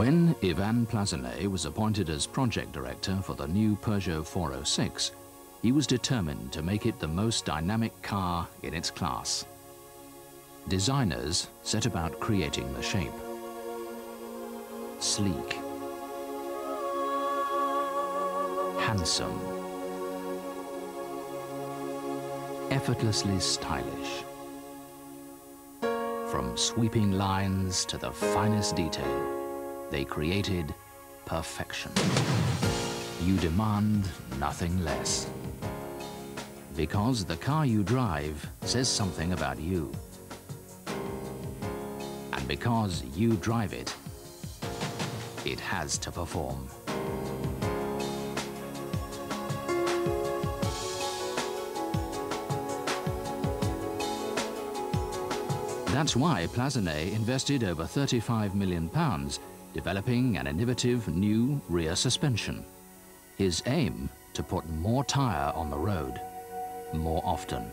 When Ivan Plazanet was appointed as project director for the new Peugeot 406, he was determined to make it the most dynamic car in its class. Designers set about creating the shape. Sleek, handsome, effortlessly stylish. From sweeping lines to the finest detail, they created perfection. You demand nothing less. Because the car you drive says something about you. And because you drive it, it has to perform. That's why Plazanet invested over £35 million developing an innovative new rear suspension. His aim, to put more tyre on the road more often.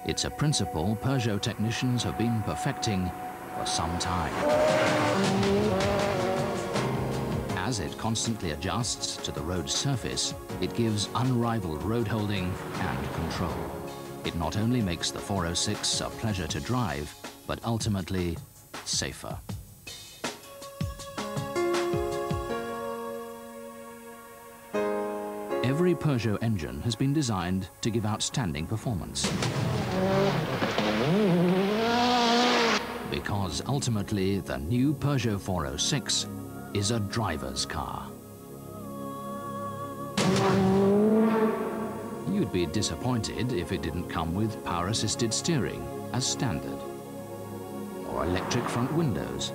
It's a principle Peugeot technicians have been perfecting for some time. As it constantly adjusts to the road surface, it gives unrivaled road-holding and control. It not only makes the 406 a pleasure to drive, but ultimately safer. Every Peugeot engine has been designed to give outstanding performance. Because ultimately, the new Peugeot 406 is a driver's car. You'd be disappointed if it didn't come with power-assisted steering as standard, or electric front windows,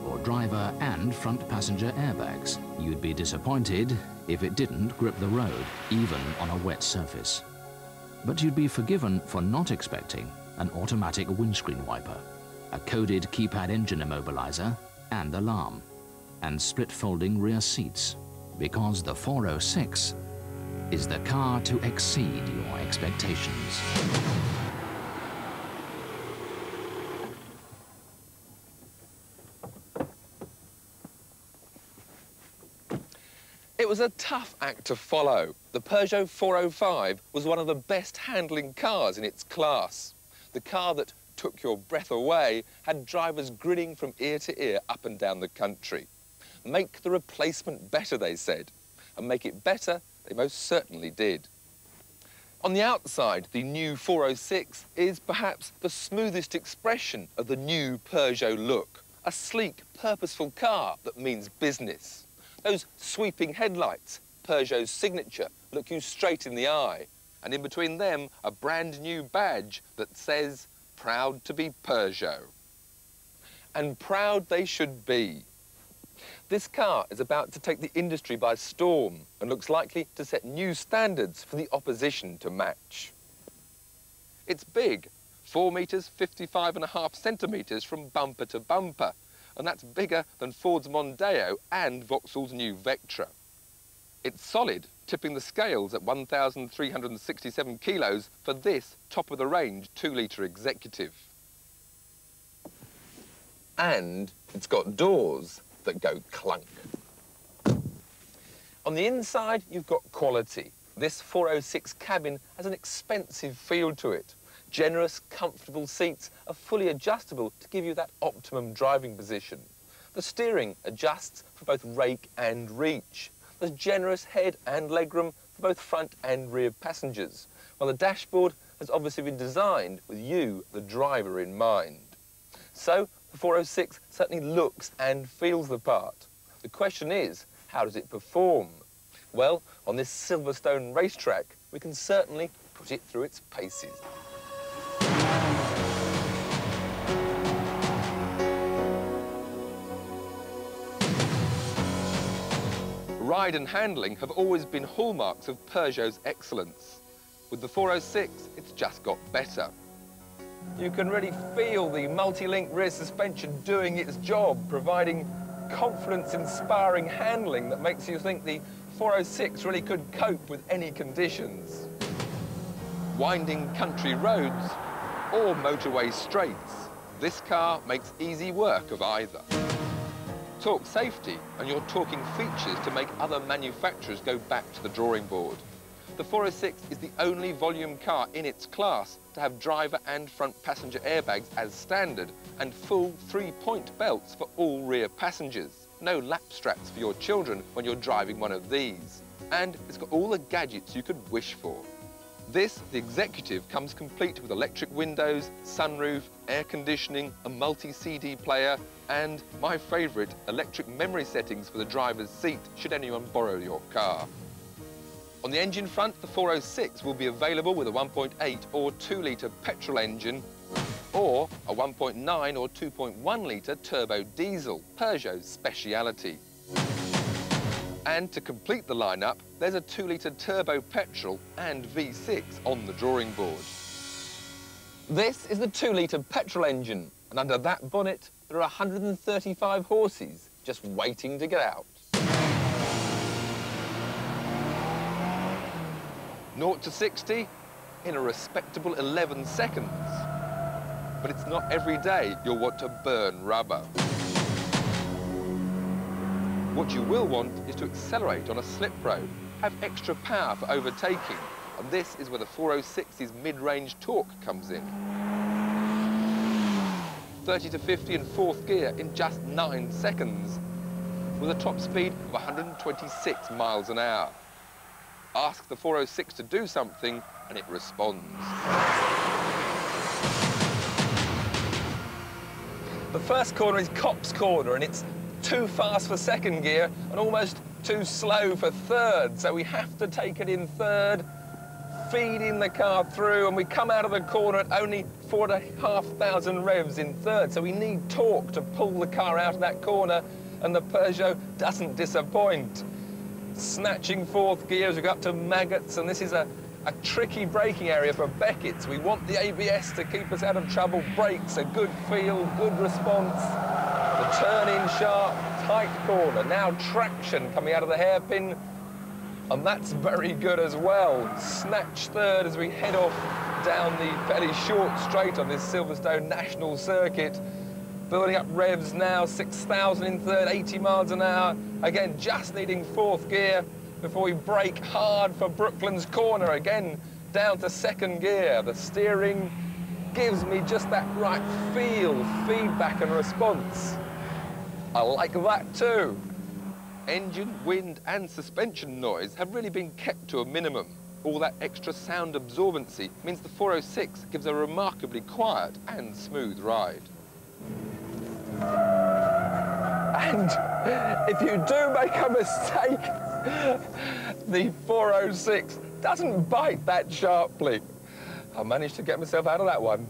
or driver and front passenger airbags. You'd be disappointed if it didn't grip the road, even on a wet surface. But you'd be forgiven for not expecting an automatic windscreen wiper, a coded keypad engine immobilizer and alarm, and split-folding rear seats, because the 406 is the car to exceed your expectations. It was a tough act to follow. The Peugeot 405 was one of the best handling cars in its class. The car that took your breath away had drivers grinning from ear to ear up and down the country. Make the replacement better, they said. And make it better, they most certainly did. On the outside, the new 406 is perhaps the smoothest expression of the new Peugeot look. A sleek, purposeful car that means business. Those sweeping headlights, Peugeot's signature, look you straight in the eye. And in between them, a brand new badge that says, "Proud to be Peugeot." And proud they should be. This car is about to take the industry by storm and looks likely to set new standards for the opposition to match. It's big, 4 metres, 55.5 centimetres from bumper to bumper, and that's bigger than Ford's Mondeo and Vauxhall's new Vectra. It's solid, tipping the scales at 1,367 kilos for this top-of-the-range 2-litre executive. And it's got doors that go clunk. On the inside, you've got quality. This 406 cabin has an expensive feel to it. Generous, comfortable seats are fully adjustable to give you that optimum driving position. The steering adjusts for both rake and reach. There's generous head and legroom for both front and rear passengers, while the dashboard has obviously been designed with you, the driver, in mind. So, the 406 certainly looks and feels the part. The question is, how does it perform? Well, on this Silverstone racetrack, we can certainly put it through its paces. Ride and handling have always been hallmarks of Peugeot's excellence. With the 406, it's just got better. You can really feel the multi-link rear suspension doing its job, providing confidence-inspiring handling that makes you think the 406 really could cope with any conditions. Winding country roads or motorway straights, this car makes easy work of either. Talk safety, and you're talking features to make other manufacturers go back to the drawing board. The 406 is the only volume car in its class to have driver and front passenger airbags as standard and full 3-point belts for all rear passengers. No lap straps for your children when you're driving one of these. And it's got all the gadgets you could wish for. This, the Executive, comes complete with electric windows, sunroof, air conditioning, a multi-CD player, and my favourite, electric memory settings for the driver's seat, should anyone borrow your car. On the engine front, the 406 will be available with a 1.8 or 2-litre petrol engine, or a 1.9 or 2.1-litre turbo diesel, Peugeot's speciality. And to complete the lineup, there's a 2-litre turbo petrol and V6 on the drawing board. This is the 2-litre petrol engine, and under that bonnet, there are 135 horses just waiting to get out. 0 to 60 in a respectable 11 seconds. But it's not every day you'll want to burn rubber. What you will want is to accelerate on a slip road, have extra power for overtaking, and this is where the 406's mid-range torque comes in. 30 to 50 in 4th gear in just 9 seconds, with a top speed of 126 miles an hour. Ask the 406 to do something, and it responds. The first corner is Cop's Corner, and it's too fast for 2nd gear and almost too slow for 3rd, so we have to take it in 3rd, feeding the car through, and we come out of the corner at only 4,500 revs in 3rd, so we need torque to pull the car out of that corner, and the Peugeot doesn't disappoint. Snatching 4th gear as we go up to Maggots, and this is a tricky braking area for Beckett's. We want the ABS to keep us out of trouble. Brakes, a good feel, good response. The turn-in sharp, tight corner. Now traction coming out of the hairpin, and that's very good as well. Snatch 3rd as we head off down the fairly short straight on this Silverstone National Circuit. Building up revs now, 6,000 in 3rd, 80 miles an hour. Again, just needing 4th gear before we brake hard for Brooklands Corner. Again, down to 2nd gear. The steering gives me just that right feel, feedback and response. I like that too. Engine, wind and suspension noise have really been kept to a minimum. All that extra sound absorbency means the 406 gives a remarkably quiet and smooth ride. And if you do make a mistake, the 406 doesn't bite that sharply. I managed to get myself out of that one.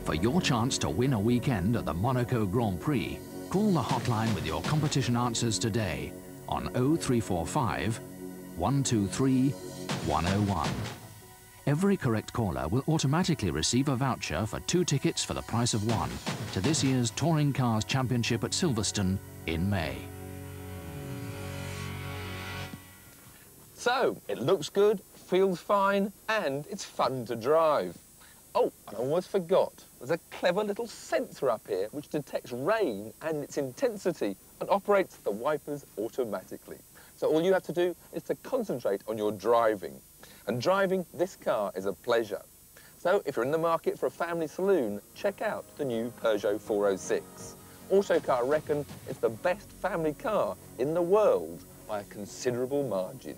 For your chance to win a weekend at the Monaco Grand Prix, call the hotline with your competition answers today on 0345 123 101. Every correct caller will automatically receive a voucher for 2 tickets for the price of 1 to this year's Touring Cars Championship at Silverstone in May. So, it looks good, feels fine, and it's fun to drive. Oh, and I almost forgot. There's a clever little sensor up here which detects rain and its intensity and operates the wipers automatically. So all you have to do is to concentrate on your driving. And driving this car is a pleasure. So if you're in the market for a family saloon, check out the new Peugeot 406. Autocar reckon it's the best family car in the world by a considerable margin.